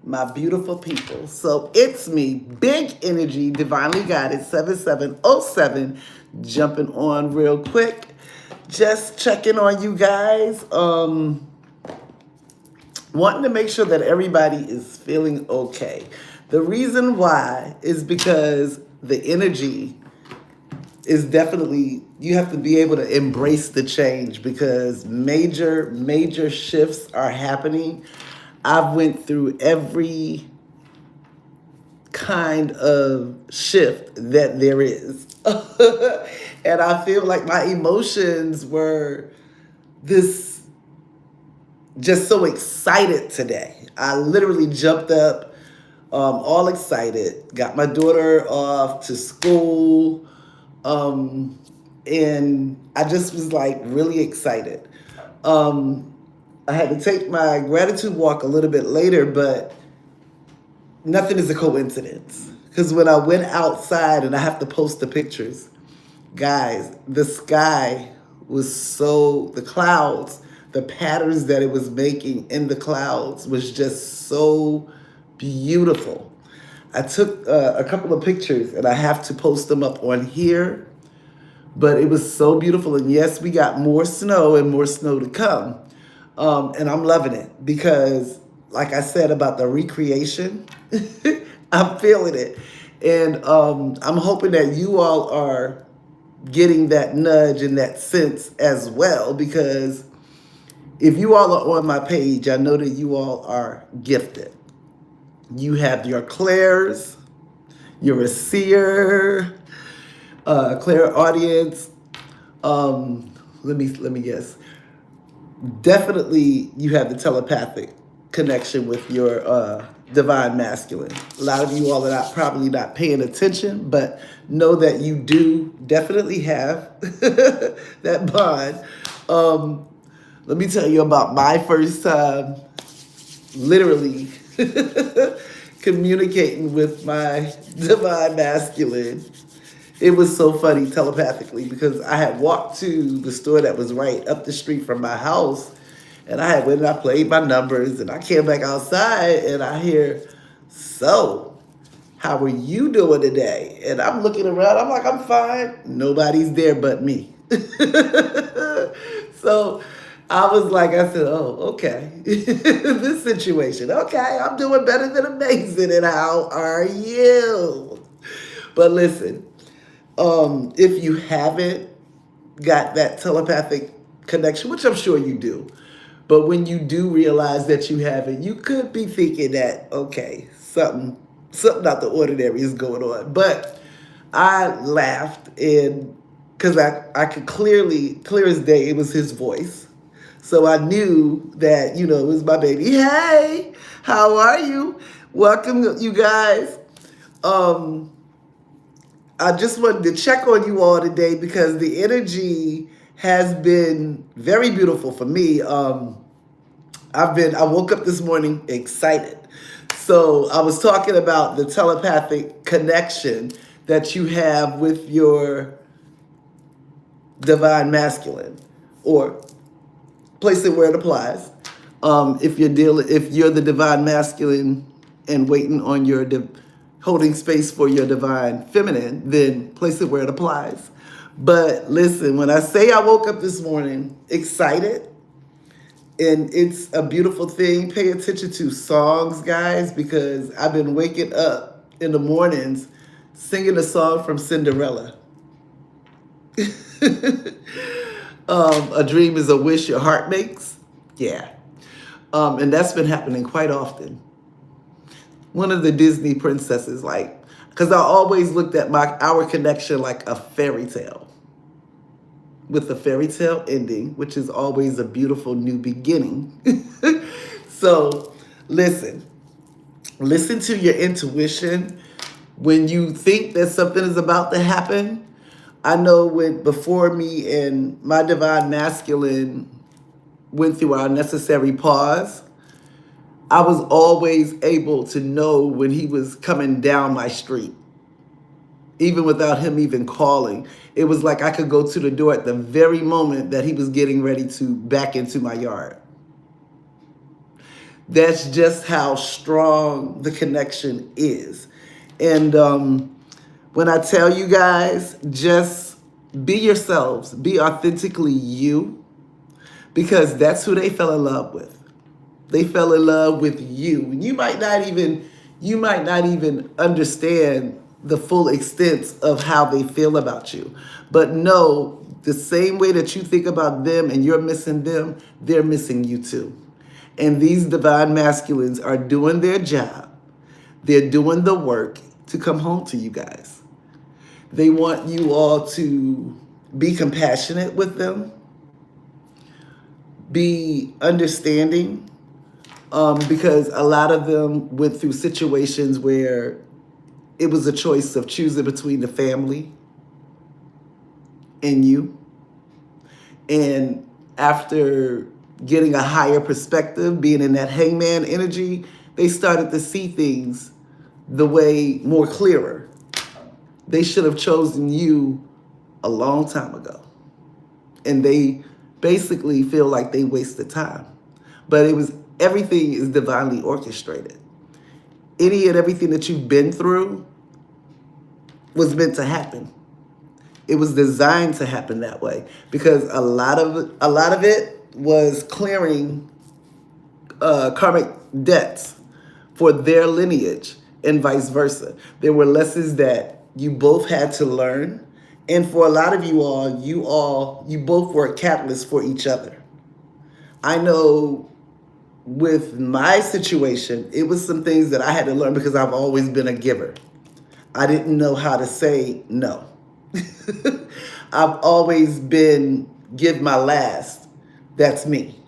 my beautiful people. So it's me, Big Energy, Divinely Guided 7707, jumping on real quick. Just checking on you guys. Wanting to make sure that everybody is feeling okay. The reason why is because the energy is definitely, you have to be able to embrace the change because major shifts are happening. I've went through every kind of shift that there is. And I feel like my emotions were this, just so excited today. I literally jumped up, all excited, got my daughter off to school, and I just was like really excited. I had to take my gratitude walk a little bit later, but nothing is a coincidence. Because when I went outside, and I have to post the pictures, guys, the sky was so, the clouds, the patterns that it was making in the clouds was just so beautiful. I took a couple of pictures and I have to post them up on here, but it was so beautiful. And yes, we got more snow and more snow to come. And I'm loving it because, like I said about the recreation, I'm feeling it. And I'm hoping that you all are getting that nudge and that sense as well, because if you all are on my page, I know that you all are gifted. You have your clairs, you're a seer, clairaudience. Let me guess. Definitely, you have the telepathic connection with your divine masculine. A lot of you all are probably not paying attention, but know that you do definitely have that bond. Let me tell you about my first time literally communicating with my divine masculine. It was so funny telepathically because I had walked to the store that was right up the street from my house, and I had went and I played my numbers, and I came back outside and I hear, "So, how are you doing today?" And I'm looking around, I'm like, "I'm fine." Nobody's there but me. So I was like, I said, "Oh, okay." This situation. Okay, I'm doing better than amazing. And how are you? But listen, if you haven't got that telepathic connection, which I'm sure you do, but when you do realize that you have it, you could be thinking that, okay, something out the ordinary is going on. But I laughed, and because I could clear as day, it was his voice. So I knew that, it was my baby. Hey, how are you? Welcome, you guys. Um, I just wanted to check on you all today because the energy has been very beautiful for me. I woke up this morning excited. So I was talking about the telepathic connection that you have with your divine masculine, or place it where it applies. If you're the divine masculine and waiting on your holding space for your divine feminine, then place it where it applies. But listen, when I say I woke up this morning excited, and it's a beautiful thing, pay attention to songs, guys, because I've been waking up in the mornings singing a song from Cinderella. A dream is a wish your heart makes. Yeah. And that's been happening quite often. One of the Disney princesses, like, because I always looked at our connection like a fairy tale, with a fairy tale ending, which is always a beautiful new beginning. So listen to your intuition. When you think that something is about to happen, I know before me and my divine masculine went through our necessary pause, I was always able to know when he was coming down my street, even without him even calling. It was like I could go to the door at the very moment that he was getting ready to back into my yard. That's just how strong the connection is. And when I tell you guys, just be yourselves, be authentically you, because that's who they fell in love with. They fell in love with you. You might not even understand the full extent of how they feel about you. But know the same way that you think about them and you're missing them, they're missing you too. And these divine masculines are doing their job. They're doing the work to come home to you guys. They want you all to be compassionate with them, be understanding, because a lot of them went through situations where it was a choice of choosing between the family and you. And after getting a higher perspective, being in that hangman energy, they started to see things the way more clearer. They should have chosen you a long time ago. And they basically feel like they wasted time. But everything is divinely orchestrated. Any and everything that you've been through was meant to happen. It was designed to happen that way because a lot of it was clearing karmic debts for their lineage and vice versa. There were lessons that you both had to learn, and for a lot of you both were catalysts for each other. I know with my situation, it was some things that I had to learn because I've always been a giver. I didn't know how to say no. I've always been give my last. That's me.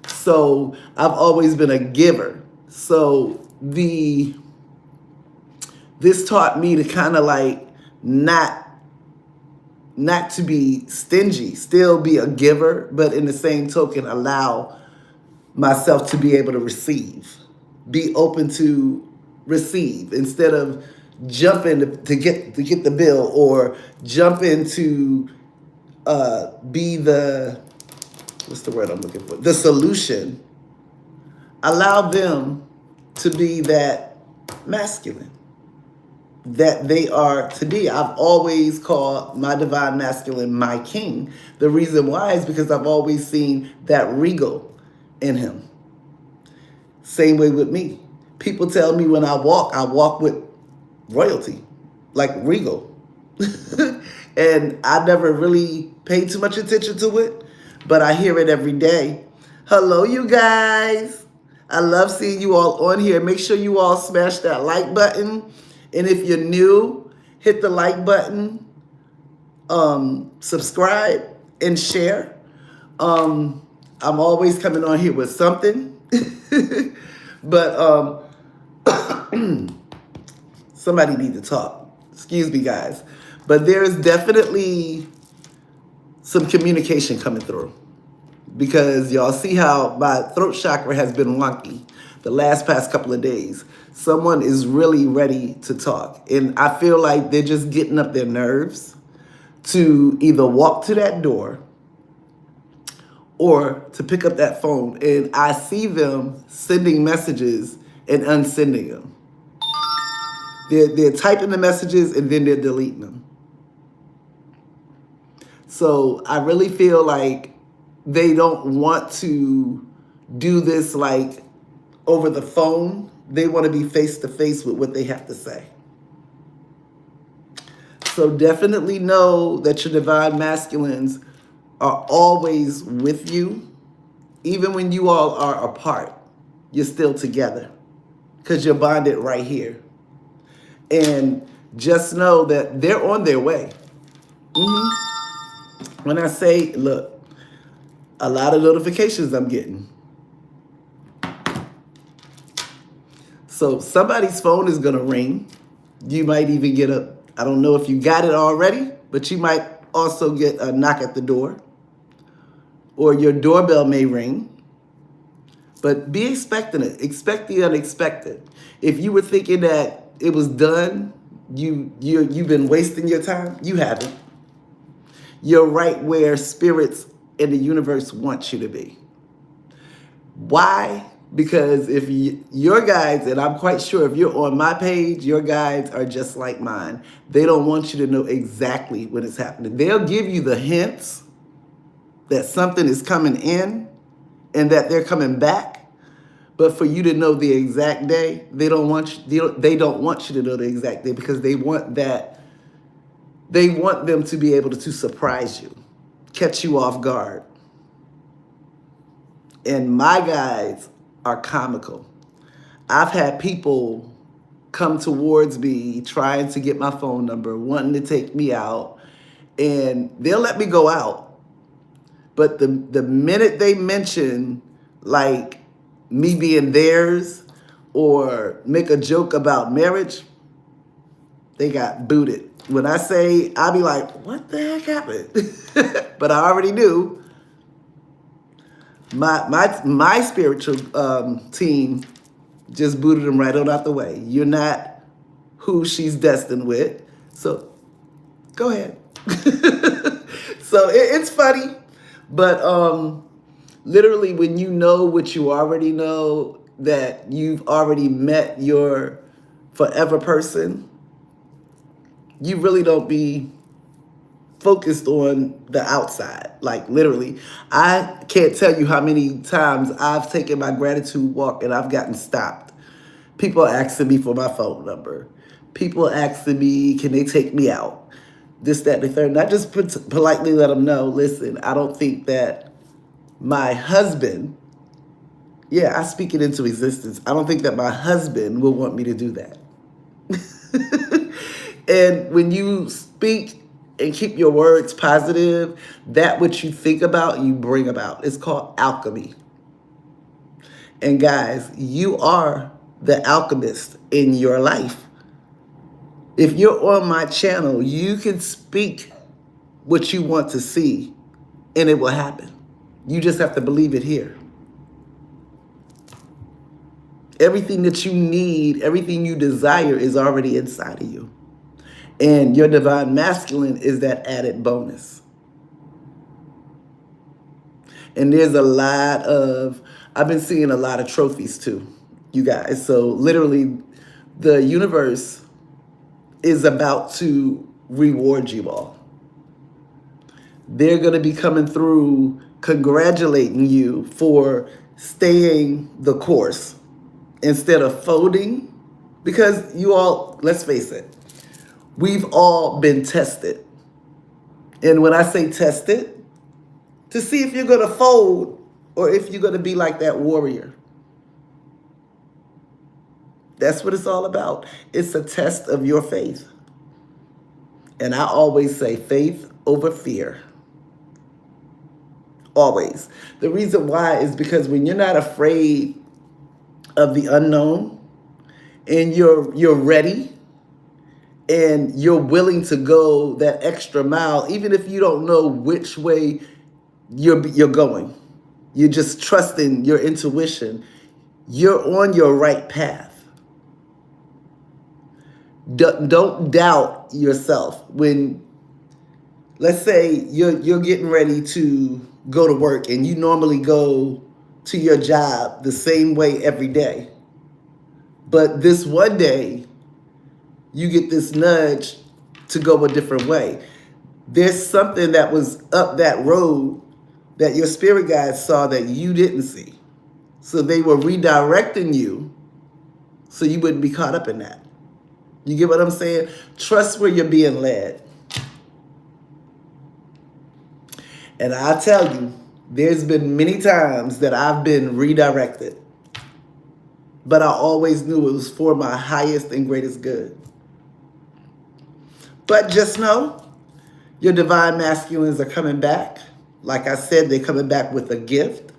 So I've always been a giver. So this taught me to kind of like not to be stingy, still be a giver, but in the same token, allow myself to be able to receive, be open to receive instead of jumping to get the bill or jump into be the what's the word I'm looking for? The solution. Allow them to be that masculine that they are to be. I've always called my divine masculine my king. The reason why is because I've always seen that regal in him. Same way with me. People tell me when I walk with royalty, like regal. And I never really paid too much attention to it, but I hear it every day. Hello, you guys. I love seeing you all on here. Make sure you all smash that like button. And if you're new, hit the like button, subscribe, and share. I'm always coming on here with something. But somebody need to talk. Excuse me, guys. But there's definitely some communication coming through. Because y'all see how my throat chakra has been wonky the past couple of days. Someone is really ready to talk. And I feel like they're just getting up their nerves to either walk to that door or to pick up that phone. And I see them sending messages and unsending them. They're typing the messages and then they're deleting them. So I really feel like they don't want to do this like over the phone. They want to be face to face with what they have to say. So definitely know that your divine masculines are always with you. Even when you all are apart, you're still together because you're bonded right here. And just know that they're on their way. When I say, look, a lot of notifications I'm getting. So somebody's phone is going to ring. You might even get I don't know if you got it already, but you might also get a knock at the door. Or your doorbell may ring. But be expecting it. Expect the unexpected. If you were thinking that it was done, you've been wasting your time, you haven't. You're right where spirits in the universe want you to be. Why? Because if your guides, and I'm quite sure if you're on my page, your guides are just like mine. They don't want you to know exactly what is happening. They'll give you the hints that something is coming in and that they're coming back. But for you to know the exact day, they don't want you to know the exact day because they want them to be able to surprise you, catch you off guard. And my guides are comical. I've had people come towards me trying to get my phone number, wanting to take me out, and they'll let me go out. But the minute they mention like me being theirs or make a joke about marriage, they got booted. When I say, I'll be like, what the heck happened? But I already knew. My spiritual team just booted them right on out the way. You're not who she's destined with. So go ahead. So it's funny, but literally when you know what you already know, that you've already met your forever person, you really don't be focused on the outside. Like literally, I can't tell you how many times I've taken my gratitude walk and I've gotten stopped. People asking me for my phone number. People asking me, can they take me out? This, that, and the third. And I just politely let them know, listen, I don't think that my husband, yeah, I speak it into existence. I don't think that my husband will want me to do that. And when you speak and keep your words positive, that which you think about, you bring about. It's called alchemy. And guys, you are the alchemist in your life. If you're on my channel, you can speak what you want to see and it will happen. You just have to believe it here. Everything that you need, everything you desire is already inside of you. And your divine masculine is that added bonus. And there's I've been seeing a lot of trophies too, you guys. So literally, the universe is about to reward you all. They're going to be coming through congratulating you for staying the course instead of folding. Because you all, let's face it, we've all been tested. And when I say tested, to see if you're going to fold or if you're going to be like that warrior. That's what it's all about. It's a test of your faith. And I always say faith over fear. Always. The reason why is because when you're not afraid of the unknown and you're ready and you're willing to go that extra mile, even if you don't know which way you're going, you're just trusting your intuition, you're on your right path. Don't doubt yourself. When, let's say you're getting ready to go to work and you normally go to your job the same way every day, but this one day you get this nudge to go a different way. There's something that was up that road that your spirit guides saw that you didn't see. So they were redirecting you so you wouldn't be caught up in that. You get what I'm saying? Trust where you're being led. And I'll tell you, there's been many times that I've been redirected. But I always knew it was for my highest and greatest good. But just know, your divine masculines are coming back. Like I said, they're coming back with a gift.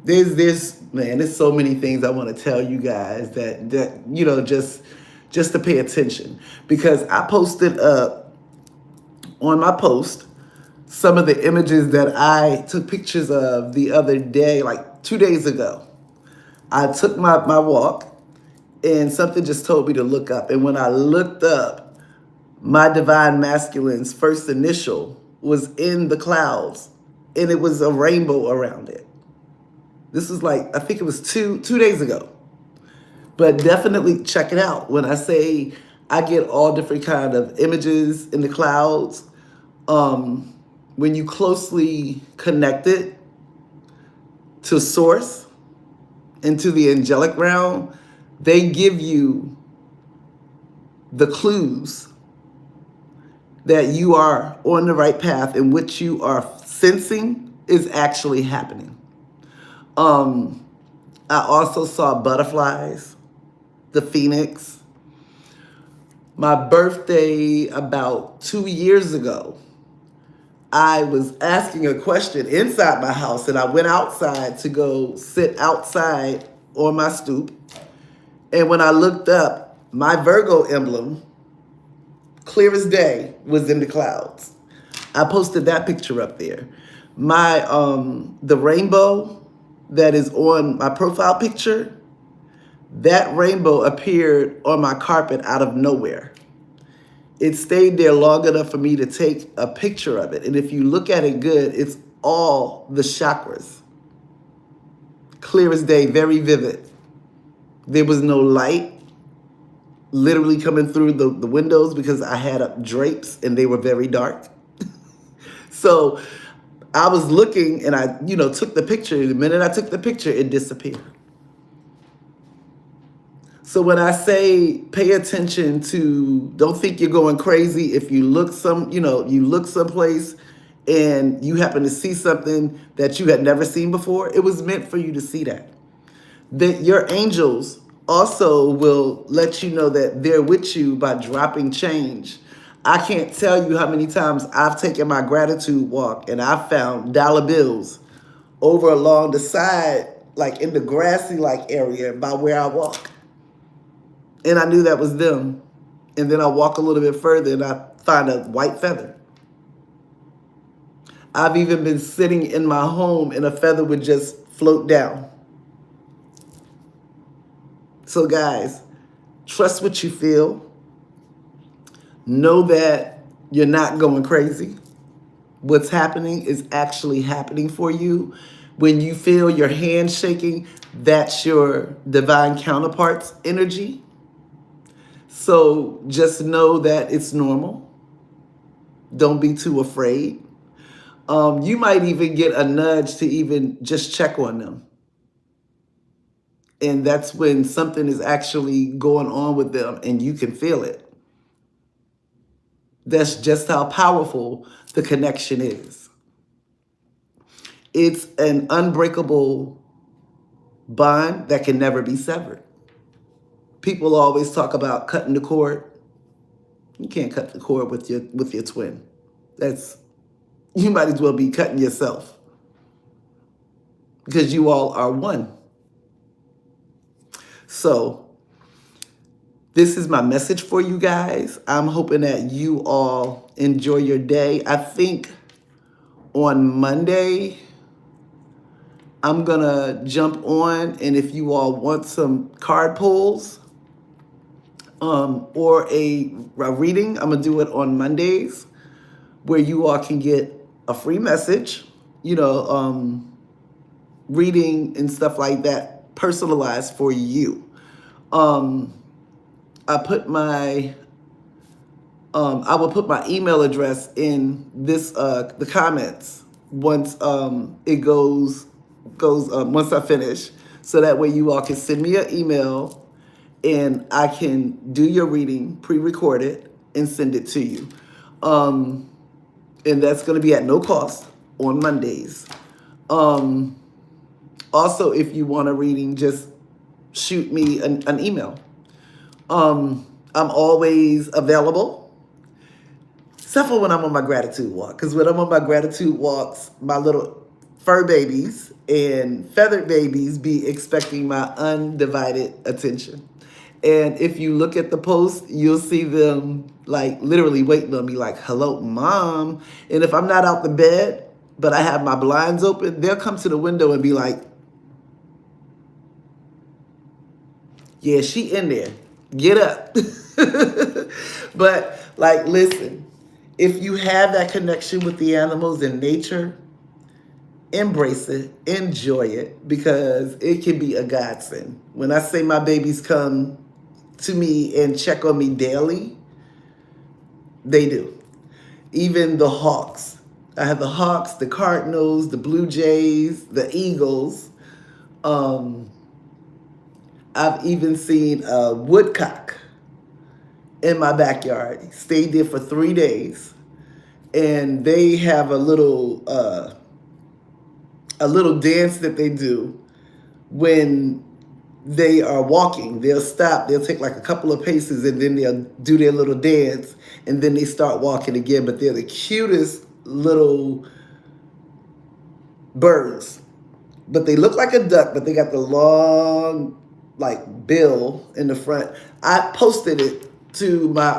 There's so many things I want to tell you guys that you know, just to pay attention. Because I posted up on my post some of the images that I took pictures of the other day, like 2 days ago. I took my walk and something just told me to look up. And when I looked up, my divine masculine's first initial was in the clouds and it was a rainbow around it. This was like, I think it was two days ago. But definitely check it out. When I say I get all different kind of images in the clouds, um, when you closely connect it to source into the angelic realm, they give you the clues that you are on the right path and what you are sensing is actually happening. Um, I also saw butterflies, the phoenix. My birthday about 2 years ago, I was asking a question inside my house and I went outside to go sit outside on my stoop. And when I looked up, my Virgo emblem, clear as day, was in the clouds. I posted that picture up there. My the rainbow that is on my profile picture, that rainbow appeared on my carpet out of nowhere. It stayed there long enough for me to take a picture of it. And if you look at it good, it's all the chakras. Clear as day, very vivid. There was no light literally coming through the windows because I had up drapes and they were very dark. So I was looking and I, took the picture. The minute I took the picture, it disappeared. So when I say pay attention to, don't think you're going crazy if you look you look someplace and you happen to see something that you had never seen before, it was meant for you to see that. That your angels also will let you know that they're with you by dropping change. I can't tell you how many times I've taken my gratitude walk and I found dollar bills over along the side, like in the grassy like area by where I walk. And I knew that was them. And then I walk a little bit further and I find a white feather. I've even been sitting in my home and a feather would just float down. So guys, trust what you feel. Know that you're not going crazy. What's happening is actually happening for you. When you feel your hand shaking, that's your divine counterpart's energy. So just know that it's normal. Don't be too afraid. You might even get a nudge to even just check on them. And that's when something is actually going on with them and you can feel it. That's just how powerful the connection is. It's an unbreakable bond that can never be severed. People always talk about cutting the cord. You can't cut the cord with your twin. You might as well be cutting yourself because you all are one. So this is my message for you guys. I'm hoping that you all enjoy your day. I think on Monday, I'm going to jump on, and if you all want some card pulls or a reading, I'm going to do it on Mondays where you all can get a free message, reading and stuff like that, personalized for you. I will put my email address in the comments once it goes once I finish, so that way you all can send me an email and I can do your reading, pre-record it, and send it to you. And that's going to be at no cost on Mondays. Also, if you want a reading, just shoot me an email. I'm always available, except for when I'm on my gratitude walk. Because when I'm on my gratitude walks, my little fur babies and feathered babies be expecting my undivided attention. And if you look at the post, you'll see them like literally waiting on me like, hello, mom. And if I'm not out the bed, but I have my blinds open, they'll come to the window and be like, yeah, she in there. Get up. But like, listen, if you have that connection with the animals in nature, embrace it, enjoy it, because it can be a godsend. When I say my babies come to me and check on me daily, they do. Even the Hawks. I have the Hawks, the Cardinals, the Blue Jays, the Eagles. Um, I've even seen a woodcock in my backyard. He stayed there for 3 days, and they have a little dance that they do when they are walking. They'll stop, they'll take like a couple of paces, and then they'll do their little dance, and then they start walking again. But they're the cutest little birds. But they look like a duck, but they got the long like bill in the front. I posted it to my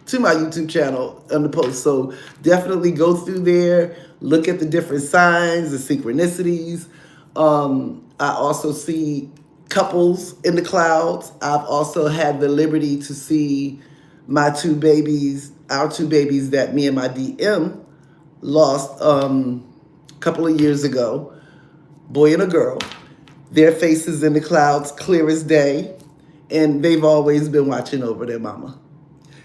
YouTube channel on the post. So definitely go through there, look at the different signs, the synchronicities. I also see couples in the clouds. I've also had the liberty to see my two babies, our two babies that me and my DM lost a couple of years ago, boy and a girl. Their faces in the clouds, clear as day, and they've always been watching over their mama.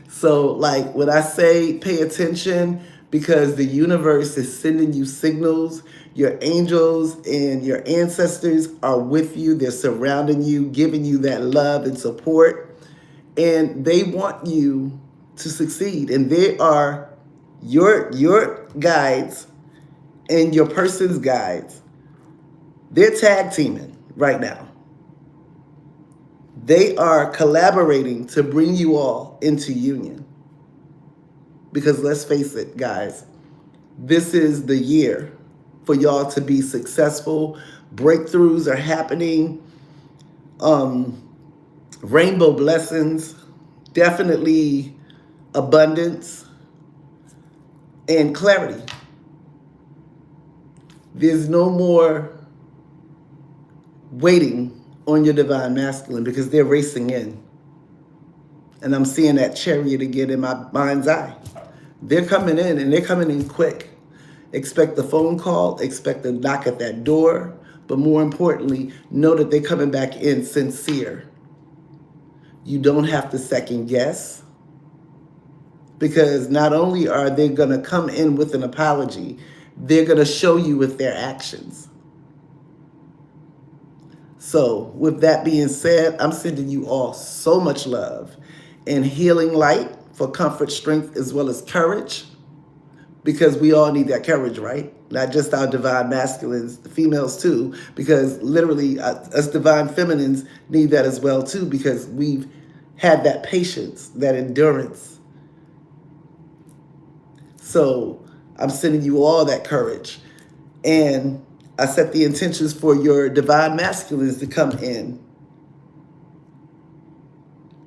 So, like, when I say pay attention, because the universe is sending you signals, your angels and your ancestors are with you, they're surrounding you, giving you that love and support, and they want you to succeed. And they are your guides and your person's guides. They're tag teaming right now. They are collaborating to bring you all into union. Because let's face it, guys, this is the year for y'all to be successful. Breakthroughs are happening. Rainbow blessings, definitely abundance and clarity. There's no more waiting on your divine masculine, because they're racing in. And I'm seeing that chariot again in my mind's eye. They're coming in, and they're coming in quick. Expect the phone call, expect a knock at that door, but more importantly, know that they're coming back in sincere. You don't have to second guess, because not only are they going to come in with an apology, they're going to show you with their actions. So with that being said, I'm sending you all so much love and healing light for comfort, strength, as well as courage, because we all need that courage, right? Not just our divine masculines, the females too, because literally us divine feminines need that as well too, because we've had that patience, that endurance. So I'm sending you all that courage. And I set the intentions for your divine masculines to come in.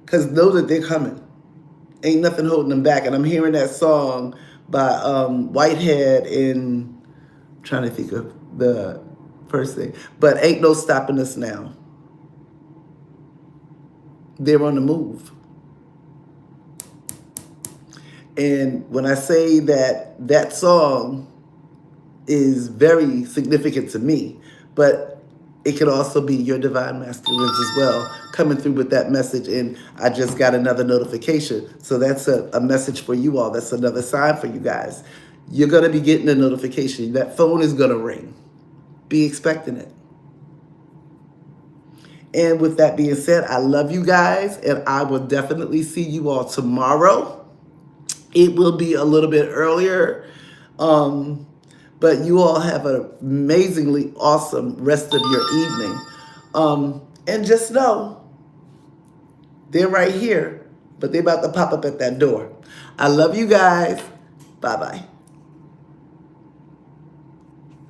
Because know that they're coming. Ain't nothing holding them back. And I'm hearing that song by Whitehead in, I'm trying to think of the first thing, but ain't no stopping us now. They're on the move. And when I say that that song is very significant to me, but it could also be your divine masculines as well, coming through with that message. And I just got another notification. So that's a message for you all. That's another sign for you guys. You're going to be getting a notification. That phone is going to ring. Be expecting it. And with that being said, I love you guys, and I will definitely see you all tomorrow. It will be a little bit earlier. But you all have an amazingly awesome rest of your evening. And just know, they're right here, but they're about to pop up at that door. I love you guys. Bye-bye.